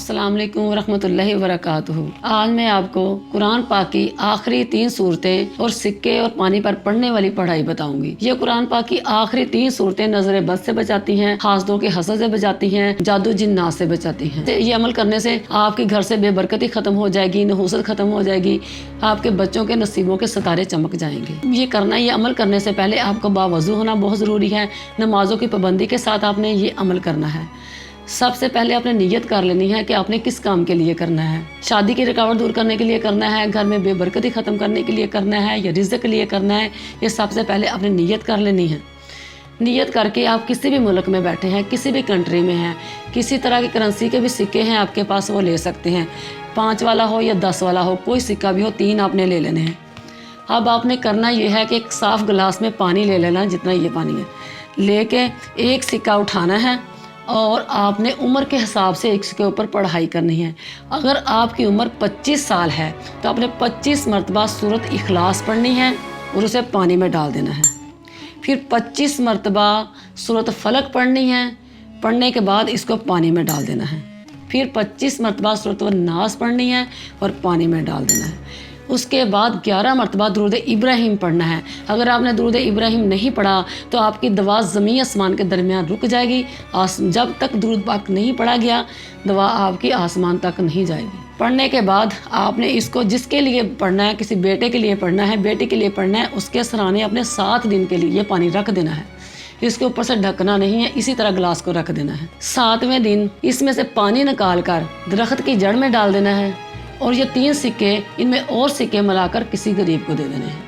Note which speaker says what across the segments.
Speaker 1: अस्सलाम वालेकुम वरहमतुल्लाहि वबरकातुहू। आज मैं आपको कुरान पाक की आखिरी 3 सूरतें और सिक्के और पानी पर पढ़ने वाली पढ़ाई बताऊंगी। ये कुरान पाक की आखिरी 3 सूरतें नजर बद से बचाती हैं, हासदों के हसद से बचाती हैं, जादू जिन्नात से बचाती हैं। ये अमल करने से आपके घर से बेबरकती खत्म हो जाएगी, नहूसत खत्म हो जाएगी, आपके बच्चों के नसीबों के सितारे चमक जाएंगे। ये अमल करने से पहले आपको बावजू होना बहुत ज़रूरी है। नमाजों की पाबंदी के साथ आपने ये अमल करना है। सबसे पहले आपने नियत कर लेनी है कि आपने किस काम के लिए करना है। शादी की रुकावट दूर करने के लिए करना है, घर में बेबरकती ख़त्म करने के लिए करना है, या रिज़्क़ के लिए करना है। ये सबसे पहले आपने नियत कर लेनी है। नियत करके आप किसी भी मुल्क में बैठे हैं, किसी भी कंट्री में हैं, किसी तरह की करेंसी के भी सिक्के हैं आपके पास, वो ले सकते हैं। 5 वाला हो या 10 वाला हो, कोई सिक्का भी हो, 3 आपने ले लेने हैं। अब आपने करना ये है कि एक साफ़ गिलास में पानी ले लेना, जितना ये पानी है, लेके एक सिक्का उठाना है और आपने उम्र के हिसाब से इसके ऊपर पढ़ाई करनी है। अगर आपकी उम्र 25 साल है तो आपने 25 मरतबा सूरत इखलास पढ़नी है और उसे पानी में डाल देना है। फिर 25 मरतबा सूरत फलक पढ़नी है, पढ़ने के बाद इसको पानी में डाल देना है। फिर 25 मरतबा सूरत नास पढ़नी है और पानी में डाल देना है। उसके बाद 11 मरतबा दुरूद इब्राहिम पढ़ना है। अगर आपने दुरूद इब्राहिम नहीं पढ़ा तो आपकी दवा ज़मीन आसमान के दरमियान रुक जाएगी। जब तक दुरूद पाक नहीं पढ़ा गया, दवा आपकी आसमान तक नहीं जाएगी। पढ़ने के बाद आपने इसको जिसके लिए पढ़ना है, किसी बेटे के लिए पढ़ना है, बेटी के लिए पढ़ना है, उसके सराहने अपने 7 दिन के लिए पानी रख देना है। इसके ऊपर से ढकना नहीं है, इसी तरह गिलास को रख देना है। 7वें दिन इसमें से पानी निकाल कर दरख्त की जड़ में डाल देना है और ये 3 सिक्के, इनमें और सिक्के मिलाकर किसी गरीब को दे देने हैं।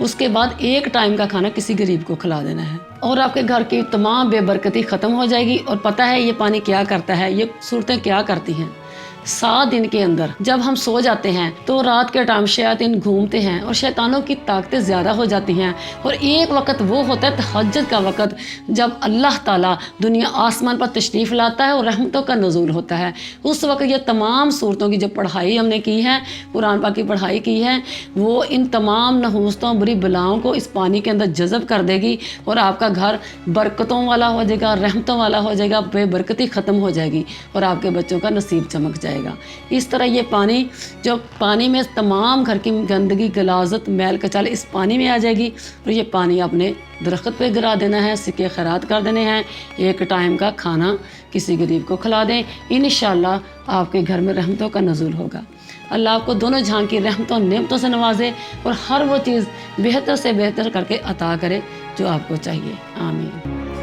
Speaker 1: उसके बाद एक टाइम का खाना किसी गरीब को खिला देना है और आपके घर की तमाम बेबरकती ख़त्म हो जाएगी। और पता है ये पानी क्या करता है, ये सूरतें क्या करती हैं। 7 दिन के अंदर जब हम सो जाते हैं तो रात के टाइम शैतान घूमते हैं और शैतानों की ताकतें ज़्यादा हो जाती हैं। और एक वक्त वो होता है तहज्जुद का वक्त, जब अल्लाह ताला दुनिया आसमान पर तशरीफ़ लाता है और रहमतों का नुज़ूल होता है। उस वक्त ये तमाम सूरतों की जो पढ़ाई हमने की है, कुरान पाक की पढ़ाई की है, वो इन तमाम नहूसतों बुरी बलाओं को इस पानी के अंदर जज़ब कर देगी और आपका घर बरकतों वाला हो जाएगा, रहमतों वाला हो जाएगा, बेबरकती ख़त्म हो जाएगी और आपके बच्चों का नसीब चमक जाएगा। इस तरह ये पानी, जो पानी में तमाम घर की गंदगी, गलाजत, मैल कचाल इस पानी में आ जाएगी और ये पानी आपने दरख्त पे गिरा देना है, सिक्के खैरात कर देने हैं, एक टाइम का खाना किसी गरीब को खिला दें। इंशाअल्लाह आपके घर में रहमतों का नुज़ूल होगा। अल्लाह आपको दोनों जहां की रहमतों नेमतों से नवाजे और हर वो चीज़ बेहतर से बेहतर करके अता करे जो आपको चाहिए। आमीन।